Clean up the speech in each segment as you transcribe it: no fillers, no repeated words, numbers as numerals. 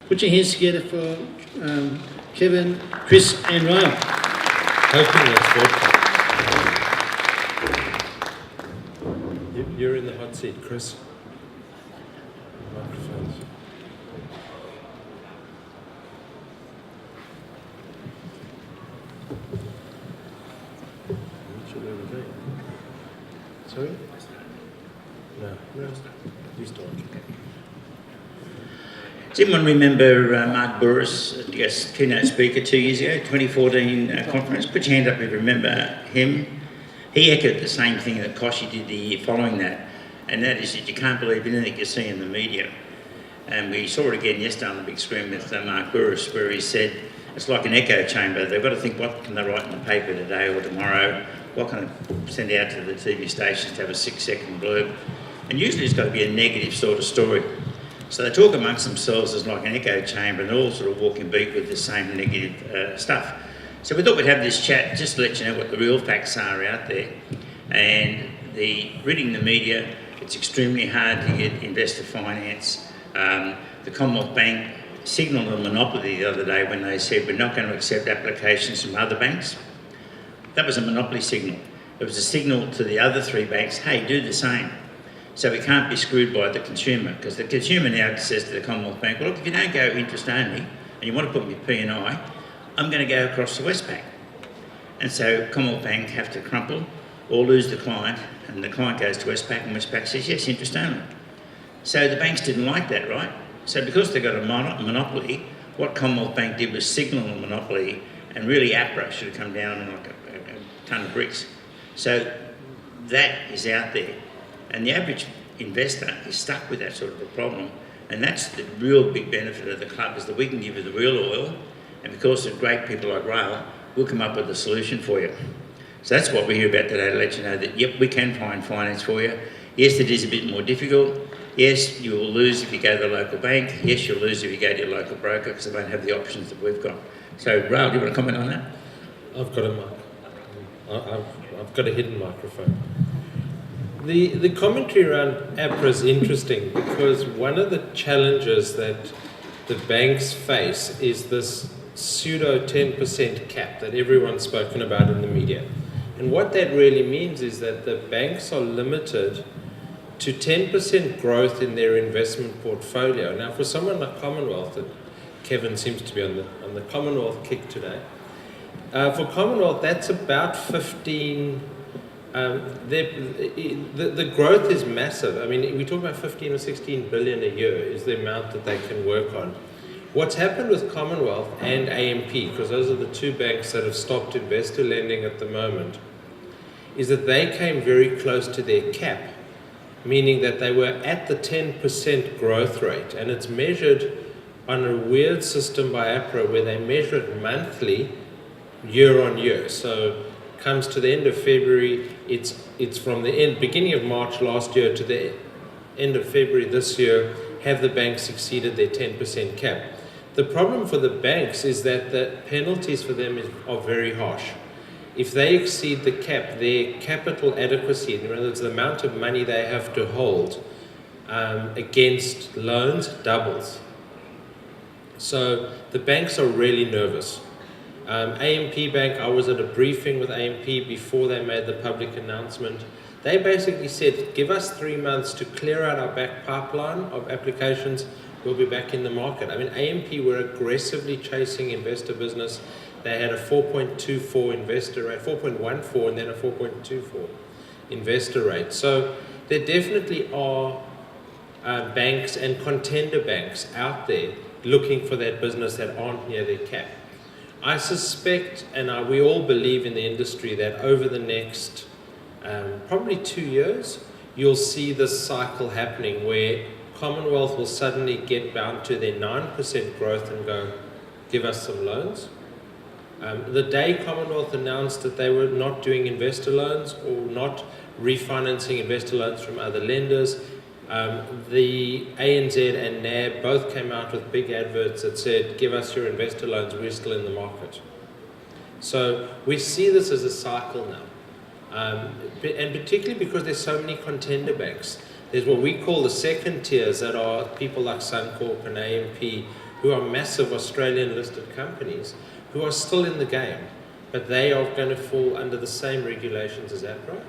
Put your hands together for Kevin, Chris and Rael. Hoping that's vodka. You're in the hot seat, Chris. Microphones. Sorry? No. You start. Does anyone remember Mark Burris, yes, keynote speaker 2 years ago, 2014 conference? Put your hand up if you remember him. He echoed the same thing that Koshy did the year following that, and that is that you can't believe anything you see in the media. And we saw it again yesterday on the big screen with Mark Burris, where he said it's like an echo chamber. They've got to think, what can they write in the paper today or tomorrow? What can they send out to the TV stations to have a 6-second blurb? And usually it's got to be a negative sort of story. So they talk amongst themselves as like an echo chamber, and they all sort of walk in beat with the same negative stuff. So we thought we'd have this chat just to let you know what the real facts are out there. And reading the media, it's extremely hard to get investor finance. The Commonwealth Bank signalled a monopoly the other day when they said we're not going to accept applications from other banks. That was a monopoly signal. It was a signal to the other 3 banks, hey, do the same. So we can't be screwed by the consumer, because the consumer now says to the Commonwealth Bank, well, look, if you don't go interest only and you want to put me P&I, I'm going to go across the Westpac. And so Commonwealth Bank have to crumple or lose the client, and the client goes to Westpac and Westpac says, yes, interest only. So the banks didn't like that, right? So because they got a monopoly, what Commonwealth Bank did was signal a monopoly, and really APRA should have come down in like a ton of bricks. So that is out there. And the average investor is stuck with that sort of a problem. And that's the real big benefit of the club, is that we can give you the real oil, and because of great people like Rael, we'll come up with a solution for you. So that's what we're here about today, to let you know that, yep, we can find finance for you. Yes, it is a bit more difficult. Yes, you will lose if you go to the local bank. Yes, you'll lose if you go to your local broker, because they won't have the options that we've got. So, Rael, do you want to comment on that? I've got a mic. I've got a hidden microphone. The commentary around APRA is interesting, because one of the challenges that the banks face is this pseudo 10% cap that everyone's spoken about in the media. And what that really means is that the banks are limited to 10% growth in their investment portfolio. Now, for someone like Commonwealth, that Kevin seems to be on the Commonwealth kick today, for Commonwealth, that's about 15. The growth is massive. I mean, we talk about 15 or 16 billion a year is the amount that they can work on. What's happened with Commonwealth and AMP, because those are the 2 banks that have stopped investor lending at the moment, is that they came very close to their cap, meaning that they were at the 10% growth rate, and it's measured on a weird system by APRA where they measure it monthly, year on year. So comes to the end of February, it's from the beginning of March last year to the end of February this year, have the banks exceeded their 10% cap. The problem for the banks is that the penalties for them are very harsh. If they exceed the cap, their capital adequacy, in other words, the amount of money they have to hold against loans, doubles. So the banks are really nervous. AMP Bank, I was at a briefing with AMP before they made the public announcement. They basically said, give us 3 months to clear out our back pipeline of applications, we'll be back in the market. I mean, AMP were aggressively chasing investor business. They had a 4.24 investor rate, 4.14 and then a 4.24 investor rate. So there definitely are banks and contender banks out there looking for that business that aren't near their cap. I suspect, and we all believe in the industry, that over the next probably 2 years, you'll see this cycle happening where Commonwealth will suddenly get bound to their 9% growth and go, give us some loans. The day Commonwealth announced that they were not doing investor loans or not refinancing investor loans from other lenders, the ANZ and NAB both came out with big adverts that said, give us your investor loans, we're still in the market. So we see this as a cycle now. And particularly because there's so many contender banks. There's what we call the second tiers that are people like Suncorp and AMP who are massive Australian listed companies who are still in the game, but they are going to fall under the same regulations as APRA.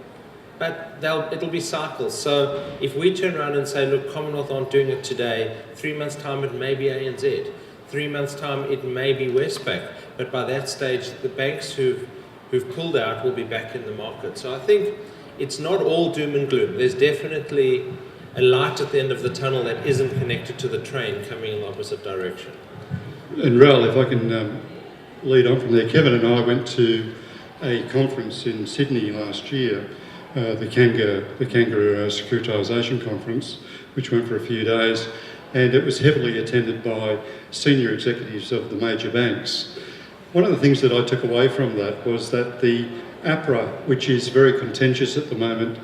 But it'll be cycles. So if we turn around and say, look, Commonwealth aren't doing it today, 3 months' time it may be ANZ, 3 months' time it may be Westpac, but by that stage the banks who've pulled out will be back in the market. So I think it's not all doom and gloom. There's definitely a light at the end of the tunnel that isn't connected to the train coming in the opposite direction. And Rael, if I can lead on from there, Kevin and I went to a conference in Sydney last year, the Kangaroo Securitisation Conference, which went for a few days, and it was heavily attended by senior executives of the major banks. One of the things that I took away from that was that the APRA, which is very contentious at the moment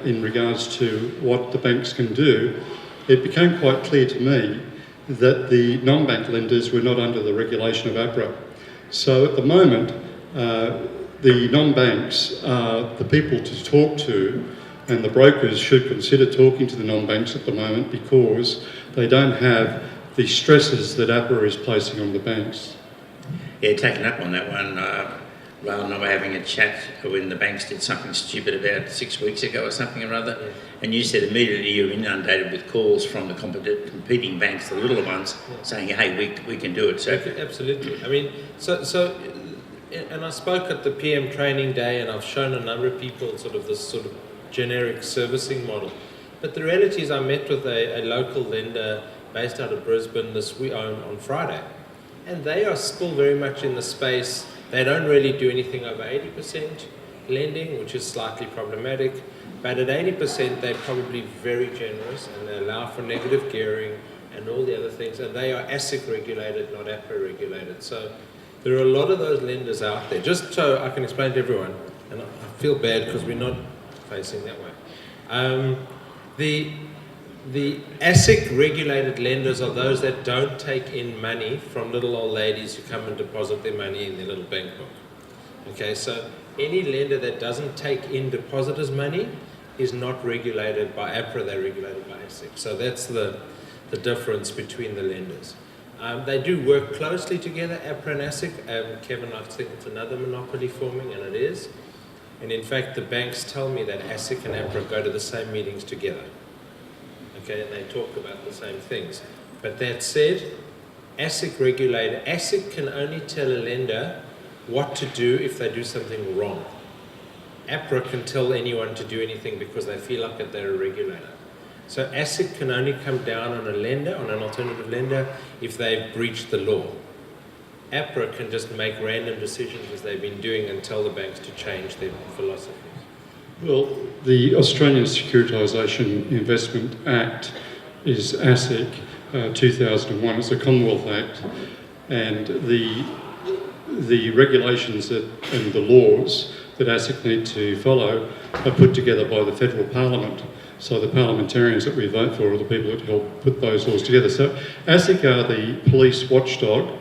in regards to what the banks can do, it became quite clear to me that the non-bank lenders were not under the regulation of APRA. So at the moment, the non-banks are the people to talk to, and the brokers should consider talking to the non-banks at the moment because they don't have the stresses that APRA is placing on the banks. Yeah, taking up on that one, Rael and I were having a chat when the banks did something stupid about 6 weeks ago or something or other, and you said immediately you were inundated with calls from the competing banks, the littler ones, saying, hey, we can do it. So absolutely. I mean, so and I spoke at the PM training day, and I've shown a number of people this sort of generic servicing model. But the reality is I met with a local lender based out of Brisbane on Friday, and they are still very much in the space. They don't really do anything over 80% lending, which is slightly problematic, but at 80% they're probably very generous, and they allow for negative gearing and all the other things, and they are ASIC regulated, not APRA regulated. So there are a lot of those lenders out there. Just so I can explain to everyone, and I feel bad because we're not facing that way. The ASIC regulated lenders are those that don't take in money from little old ladies who come and deposit their money in their little bank book. Okay, so any lender that doesn't take in depositors' money is not regulated by APRA, they're regulated by ASIC. So that's the difference between the lenders. They do work closely together, APRA and ASIC. Kevin, I think it's another monopoly forming, and it is. And in fact, the banks tell me that ASIC and APRA go to the same meetings together. Okay, and they talk about the same things. But that said, ASIC can only tell a lender what to do if they do something wrong. APRA can tell anyone to do anything because they feel like that they're a regulator. So ASIC can only come down on a lender, on an alternative lender, if they've breached the law. APRA can just make random decisions as they've been doing and tell the banks to change their philosophy. Well, the Australian Securitisation Investment Act is ASIC 2001. It's a Commonwealth Act, and the regulations and the laws that ASIC need to follow are put together by the federal parliament. So the parliamentarians that we vote for are the people that help put those laws together. So ASIC are the police watchdog,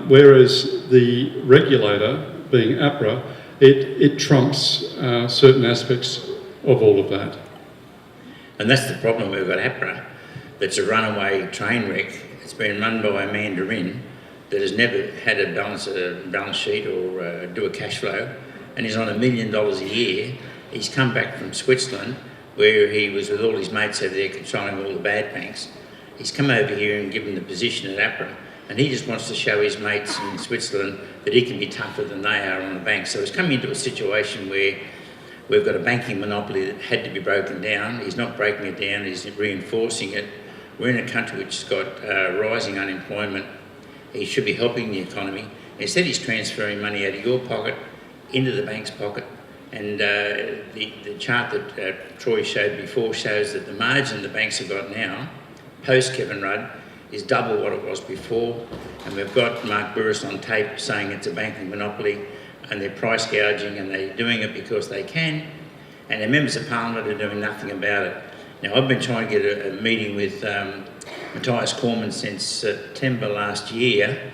whereas the regulator, being APRA, it trumps certain aspects of all of that. And that's the problem we've got APRA. That's a runaway train wreck. It's been run by a mandarin that has never had a balance sheet or do a cash flow, and he's on $1 million a year. He's come back from Switzerland, where he was with all his mates over there controlling all the bad banks. He's come over here and given the position at APRA, and he just wants to show his mates in Switzerland that he can be tougher than they are on the banks. So he's come into a situation where we've got a banking monopoly that had to be broken down. He's not breaking it down, he's reinforcing it. We're in a country which has got rising unemployment. He should be helping the economy. Instead, he's transferring money out of your pocket into the bank's pocket. And the chart that Troy showed before shows that the margin the banks have got now, post Kevin Rudd, is double what it was before. And we've got Mark Burris on tape saying it's a banking monopoly and they're price gouging, and they're doing it because they can. And the members of parliament are doing nothing about it. Now, I've been trying to get a meeting with Matthias Cormann since September last year,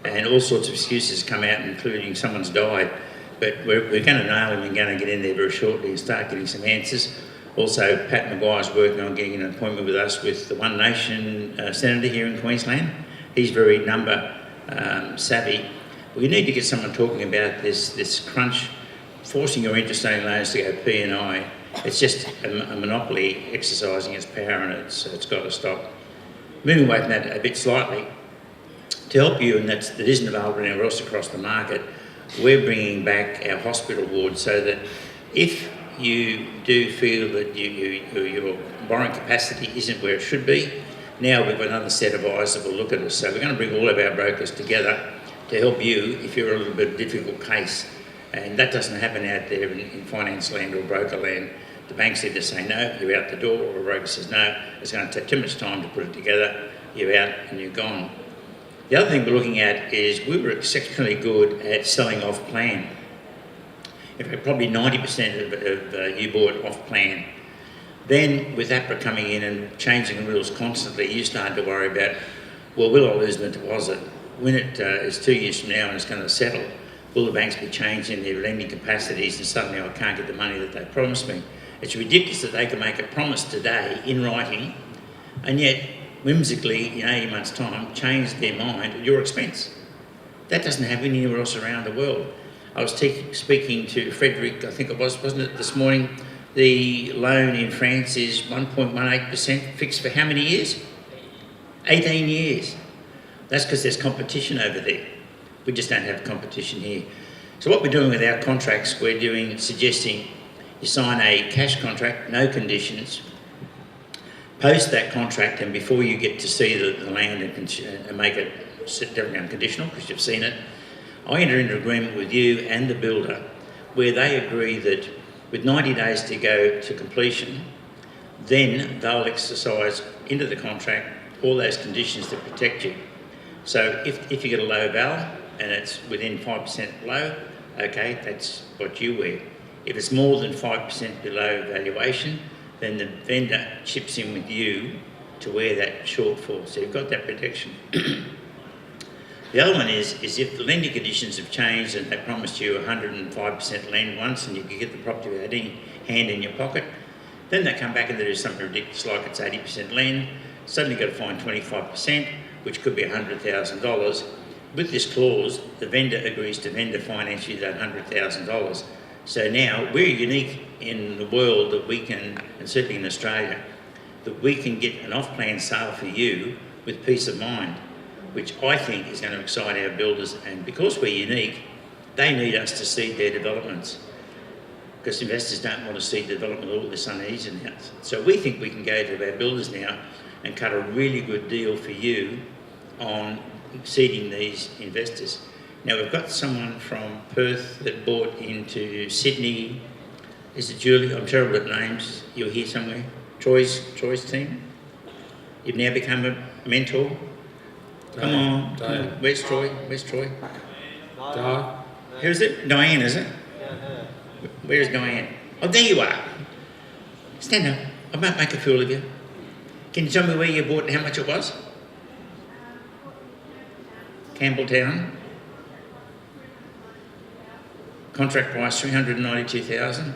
and all sorts of excuses come out, including someone's died. But we're going to nail him and going to get in there very shortly and start getting some answers. Also, Pat Maguire's working on getting an appointment with us with the One Nation Senator here in Queensland. He's very number savvy. We need to get someone talking about this crunch, forcing your interest-only loans to go P&I. It's just a monopoly exercising its power, and it's got to stop. Moving away from that a bit slightly, to help you, and that isn't available anywhere else across the market, we're bringing back our hospital ward so that if you do feel that your borrowing capacity isn't where it should be, now we've got another set of eyes that will look at us. So we're going to bring all of our brokers together to help you if you're a little bit difficult case. And that doesn't happen out there in finance land or broker land. The banks either say no, you're out the door, or a broker says no, it's going to take too much time to put it together, you're out and you're gone. The other thing we're looking at is we were exceptionally good at selling off plan. In fact, probably 90% of you bought off plan. Then with APRA coming in and changing the rules constantly, you started to worry about, well, will I lose my deposit? When it is 2 years from now and it's going to settle, will the banks be changing their lending capacities and suddenly I can't get the money that they promised me? It's ridiculous that they can make a promise today in writing and yet whimsically in 18 months' time change their mind at your expense. That doesn't happen anywhere else around the world. I was speaking to Frederick, I think it was, wasn't it, this morning? The loan in France is 1.18% fixed for how many years? 18 years. That's because there's competition over there. We just don't have competition here. So what we're doing with our contracts, we're suggesting you sign a cash contract, no conditions, post that contract, and before you get to see the land and make it definitely unconditional, because you've seen it, I enter into agreement with you and the builder where they agree that with 90 days to go to completion, then they'll exercise into the contract all those conditions that protect you. So if you get a low val and it's within 5% below, okay, that's what you wear. If it's more than 5% below valuation, then the vendor chips in with you to wear that shortfall. So you've got that protection. The other one is if the lending conditions have changed and they promised you 105% lend once and you can get the property without any hand in your pocket, then they come back and they do something ridiculous like it's 80% lend, suddenly you've got to find 25%, which could be $100,000. With this clause, the vendor agrees to vendor finance you that $100,000. So now we're unique in the world that we can, and certainly in Australia, that we can get an off-plan sale for you with peace of mind, which I think is going to excite our builders. And because we're unique, they need us to seed their developments, because investors don't want to seed development all this uneasiness. So we think we can go to our builders now and cut a really good deal for you on seeding these investors. Now we've got someone from Perth that bought into Sydney. Is it Julie? I'm terrible at names. You're here somewhere. Troy's team. You've now become a mentor. Come on. Diane. Where's Troy? Diane. Who is it? Diane, is it? Where's Diane? Oh, there you are. Stand up. I won't make a fool of you. Can you tell me where you bought and how much it was? Campbelltown. Contract price $392,000.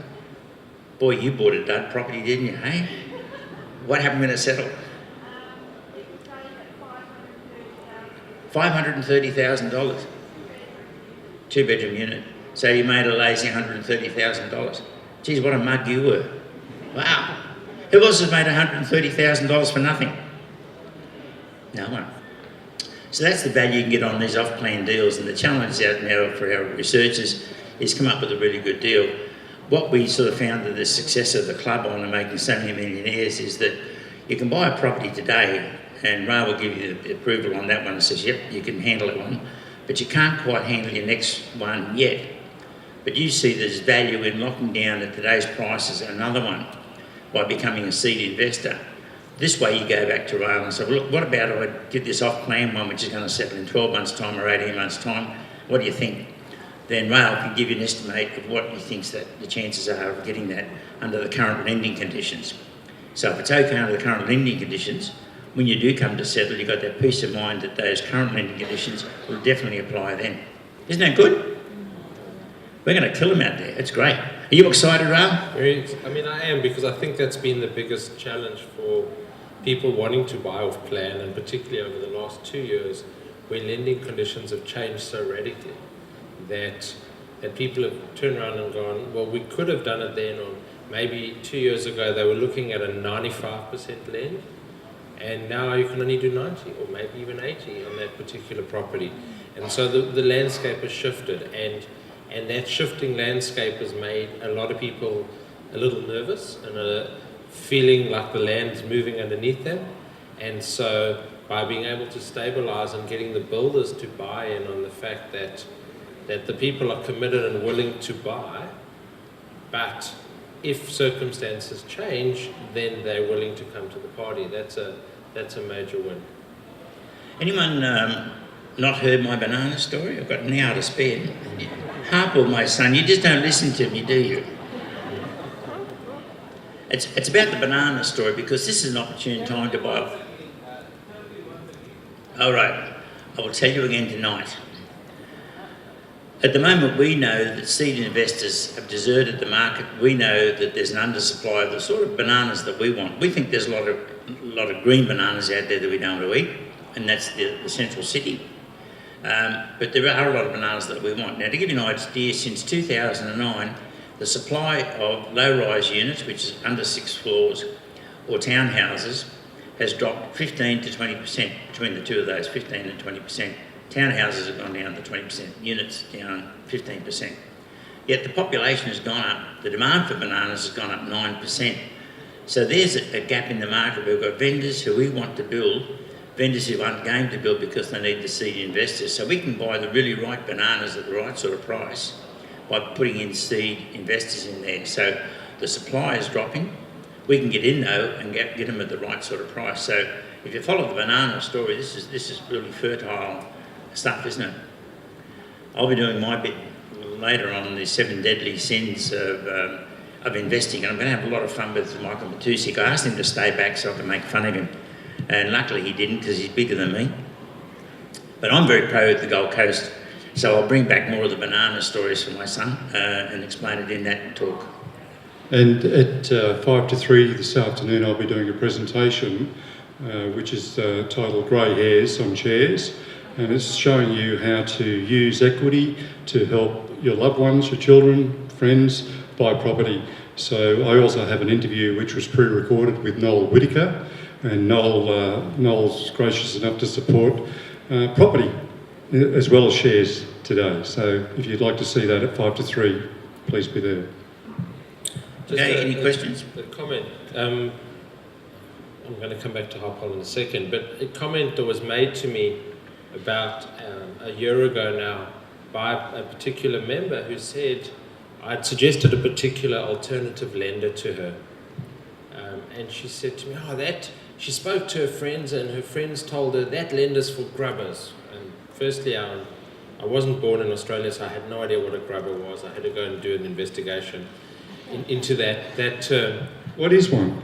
Boy, you bought a dud property, didn't you, hey? What happened when it settled? $530,000. 2-bedroom unit. So you made a lazy $130,000. Geez, what a mug you were. Wow. Who else has made $130,000 for nothing? No one. So that's the value you can get on these off-plan deals, and the challenge out now for our researchers is come up with a really good deal. What we sort of found that the success of the club on and making so many millionaires is that you can buy a property today and Rael will give you the approval on that one and says, yep, you can handle it one, but you can't quite handle your next one yet. But you see there's value in locking down at today's prices another one by becoming a seed investor. This way you go back to Rael and say, well, look, what about if I get this off-plan one which is going to settle in 12 months' time or 18 months' time? What do you think? Then Rael can give you an estimate of what he thinks that the chances are of getting that under the current lending conditions. So if it's okay under the current lending conditions, when you do come to settle, you've got that peace of mind that those current lending conditions will definitely apply then. Isn't that good? We're going to kill them out there. It's great. Are you excited, Rael? I mean, I am, because I think that's been the biggest challenge for people wanting to buy off plan, and particularly over the last 2 years, where lending conditions have changed so radically that people have turned around and gone, well, we could have done it then, or maybe 2 years ago they were looking at a 95% lend, and now you can only do 90 or maybe even 80 on that particular property. And so the landscape has shifted, and that shifting landscape has made a lot of people a little nervous and feeling like the land is moving underneath them. And so by being able to stabilize and getting the builders to buy in on the fact that the people are committed and willing to buy, but if circumstances change, then they're willing to come to the party. That's a major win. Anyone not heard my banana story? I've got an hour to spare. Harple, my son, you just don't listen to me, do you? It's about the banana story because this is an opportune time to buy. All right, I will tell you again tonight. At the moment, we know that seed investors have deserted the market. We know that there's an undersupply of the sort of bananas that we want. We think there's a lot of green bananas out there that we don't want to eat, and that's the central city. But there are a lot of bananas that we want. Now, to give you an idea, since 2009, the supply of low-rise units, which is under 6 floors, or townhouses, has dropped 15 to 20% between the two of those, 15 and 20%. Townhouses have gone down to 20%, units down 15%. Yet the population has gone up, the demand for bananas has gone up 9%. So there's a gap in the market. We've got vendors who we want to build, vendors who aren't going to build because they need the seed investors. So we can buy the really right bananas at the right sort of price by putting in seed investors in there. So the supply is dropping. We can get in though and get them at the right sort of price. So if you follow the banana story, this is really fertile stuff, isn't it? I'll be doing my bit later on the 7 deadly sins of investing, and I'm going to have a lot of fun with Michael Matusik. I asked him to stay back so I can make fun of him, and luckily he didn't because he's bigger than me. But I'm very pro the Gold Coast, so I'll bring back more of the banana stories for my son and explain it in that talk. And at 5 to 3 this afternoon, I'll be doing a presentation which is titled Grey Hairs on Chairs, and it's showing you how to use equity to help your loved ones, your children, friends buy property. So I also have an interview which was pre-recorded with Noel Whittaker, and Noel's gracious enough to support property as well as shares today. So if you'd like to see that at 5 to 3, please be there. Okay, any questions? A comment. I'm going to come back to Harpole in a second, but a comment that was made to me about a year ago now by a particular member who said I'd suggested a particular alternative lender to her, and she said to me, she spoke to her friends, and her friends told her that lender's for grubbers. And firstly, I wasn't born in Australia, so I had no idea what a grubber was. I had to go and do an investigation into that term. What is one?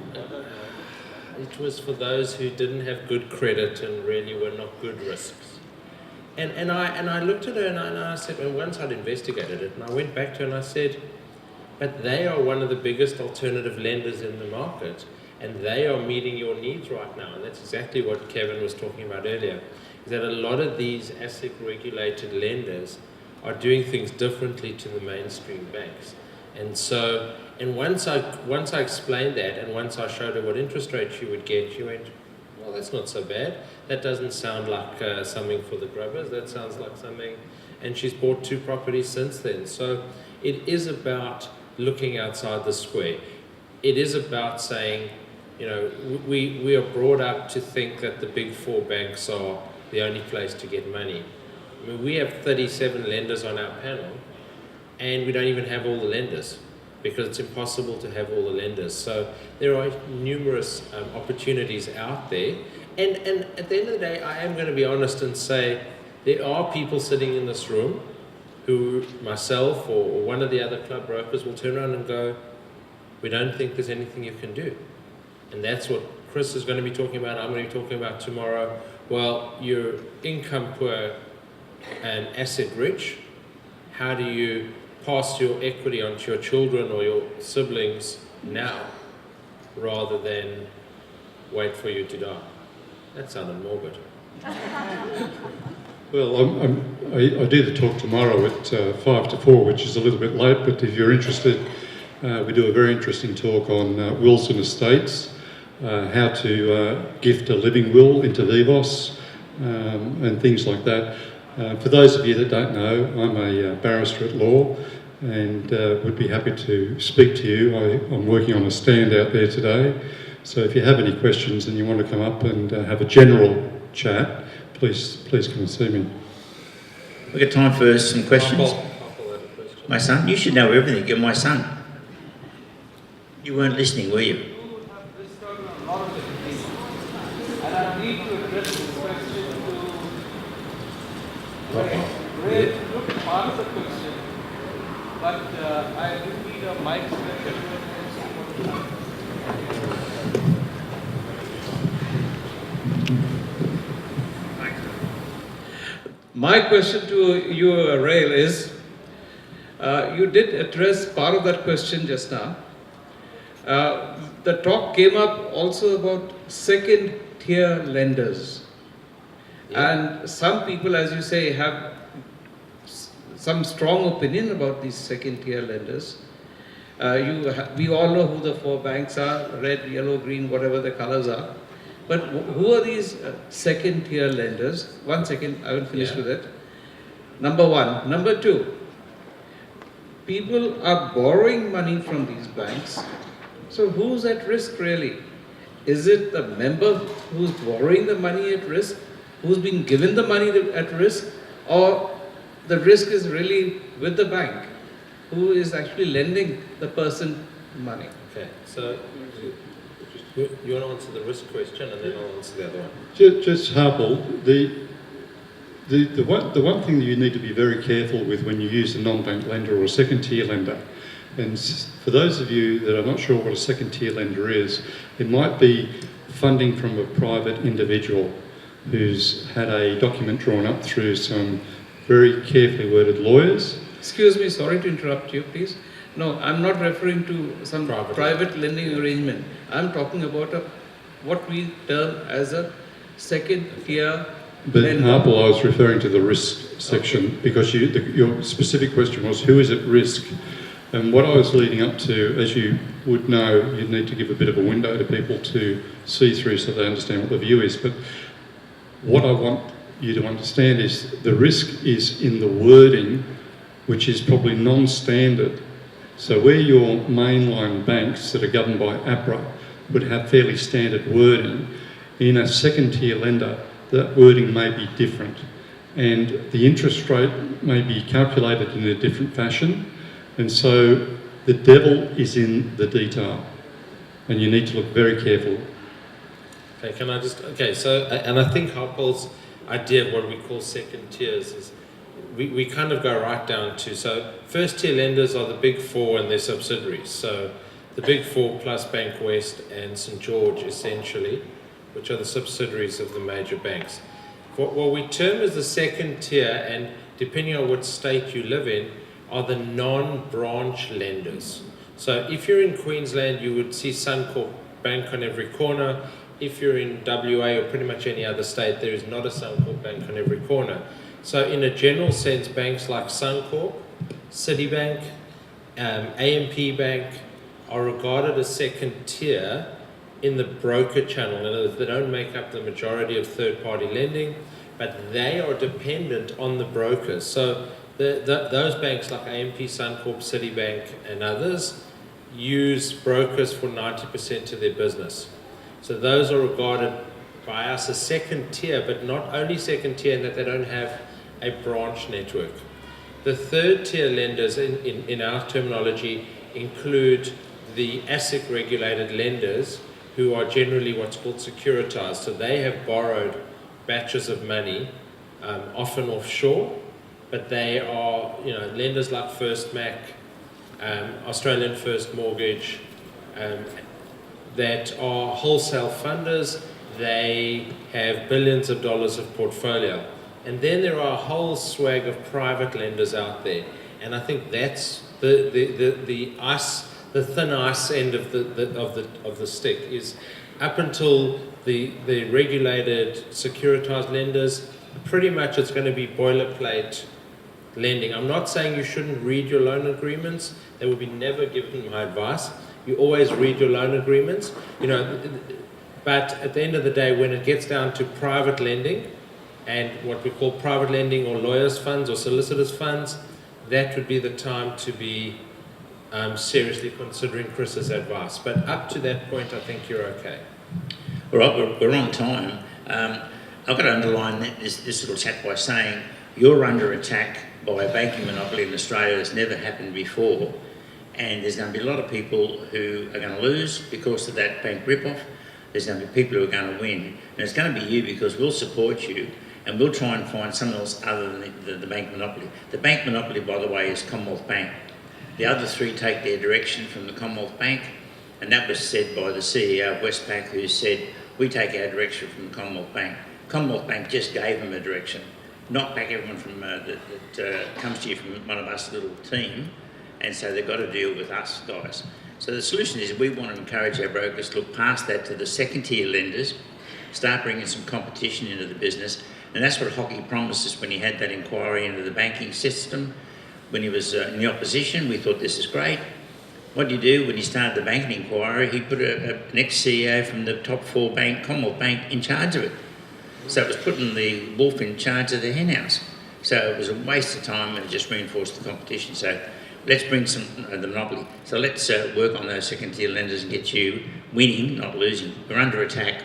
It was for those who didn't have good credit and really were not good risks. And I looked at her and I said, and once I'd investigated it, and I went back to her and I said, but they are one of the biggest alternative lenders in the market, and they are meeting your needs right now. And that's exactly what Kevin was talking about earlier, is that a lot of these asset regulated lenders are doing things differently to the mainstream banks. And so, and once I explained that, and once I showed her what interest rate she would get, she went, well, that's not so bad. That doesn't sound like something for the grubbers. That sounds like something. And she's bought 2 properties since then. So it is about looking outside the square. It is about saying, we are brought up to think that the big 4 banks are the only place to get money. I mean, we have 37 lenders on our panel, and we don't even have all the lenders, because it's impossible to have all the lenders. So there are numerous opportunities out there. And at the end of the day, I am going to be honest and say there are people sitting in this room who, myself or one of the other club brokers, will turn around and go, we don't think there's anything you can do. And that's what Chris is going to be talking about, I'm going to be talking about tomorrow. Well, you're income poor and asset rich. How do you pass your equity on to your children or your siblings now, rather than wait for you to die. That sounded morbid. Well, I do the talk tomorrow at 5 to 4, which is a little bit late, but if you're interested, we do a very interesting talk on wills and estates, how to gift a living will into Vivos, and things like that. For those of you that don't know, I'm a barrister at law and would be happy to speak to you. I'm working on a stand out there today, so if you have any questions and you want to come up and have a general chat, please come and see me. We've got time for some questions. I'll pull out a question. My son, you should know everything. You're my son. You weren't listening, were you? You have listed out a lot of different things, and I need to address this question to Rael. Look, part of the question, but I do need a mic so that everyone can see what you have. My question to you, Rael, is you did address part of that question just now. The talk came up also about second tier lenders. Yeah. And some people, as you say, have some strong opinion about these second tier lenders. We all know who the 4 banks are, red, yellow, green, whatever the colors are. But who are these second tier lenders? 1 second, I will finish with it. Number 1. Number 2, people are borrowing money from these banks. So who's at risk really? Is it the member who's borrowing the money at risk? Who's being given the money at risk? Or the risk is really with the bank, who is actually lending the person money? Okay, so you want to answer the risk question and then I'll answer the other one. Just Harpal, the one thing that you need to be very careful with when you use a non-bank lender or a second tier lender, and for those of you that are not sure what a second tier lender is, it might be funding from a private individual who's had a document drawn up through some very carefully worded lawyers. Excuse me, sorry to interrupt you, please. No, I'm not referring to some private lending arrangement. I'm talking about what we term as a second tier But lender. Harpal, I was referring to the risk section because your specific question was who is at risk. And what I was leading up to, as you would know, you need to give a bit of a window to people to see through so they understand what the view is. But what I want you to understand is the risk is in the wording, which is probably non-standard. So where your mainline banks that are governed by APRA would have fairly standard wording, in a second tier lender, that wording may be different. And the interest rate may be calculated in a different fashion. And so the devil is in the detail. And you need to look very careful. Okay, and I think Harpal's idea of what we call second tiers is we kind of go right down to, so first tier lenders are the big 4 and their subsidiaries. So the big 4 plus Bank West and St. George essentially, which are the subsidiaries of the major banks. What we term as the second tier, and depending on what state you live in, are the non-branch lenders. So if you're in Queensland, you would see Suncorp Bank on every corner. If you're in WA or pretty much any other state, there is not a Suncorp Bank on every corner. So in a general sense, banks like Suncorp, Citibank, AMP Bank are regarded as second tier in the broker channel. In other words, they don't make up the majority of third-party lending, but they are dependent on the brokers. So those banks like AMP, Suncorp, Citibank and others use brokers for 90% of their business. So those are regarded by us as second tier, but not only second tier in that they don't have a branch network. The third tier lenders in our terminology include the ASIC regulated lenders who are generally what's called securitized. So they have borrowed batches of money, often offshore, but they are lenders like First Mac, Australian First Mortgage, that are wholesale funders. They have billions of dollars of portfolio. And then there are a whole swag of private lenders out there. And I think that's the thin ice end of the stick is up until the regulated securitized lenders, pretty much it's going to be boilerplate lending. I'm not saying you shouldn't read your loan agreements. That would be never given my advice. You always read your loan agreements, you know, but at the end of the day, when it gets down to private lending and what we call private lending or lawyers' funds or solicitors' funds, that would be the time to be seriously considering Chris's advice. But up to that point, I think you're okay. All right, we're on time. I've got to underline this little chat by saying you're under attack by a banking monopoly in Australia that's never happened before, and there's going to be a lot of people who are going to lose because of that bank rip-off. There's going to be people who are going to win, and it's going to be you because we'll support you and we'll try and find something else other than the bank monopoly. The bank monopoly, by the way, is Commonwealth Bank. The other three take their direction from the Commonwealth Bank, and that was said by the CEO of Westpac, who said, we take our direction from the Commonwealth Bank. Commonwealth Bank just gave them a direction. Knock back everyone from that comes to you from one of us little team, and so they've got to deal with us guys. So the solution is we want to encourage our brokers to look past that to the second tier lenders, start bringing some competition into the business, and that's what Hockey promised us when he had that inquiry into the banking system. When he was in the opposition, we thought this is great. What do you do when he started the banking inquiry? He put an ex-CEO from the top 4 bank, Commonwealth Bank, in charge of it. So it was putting the wolf in charge of the hen house. So it was a waste of time and it just reinforced the competition. So let's bring some the monopoly. So let's work on those second tier lenders and get you winning, not losing. We're under attack.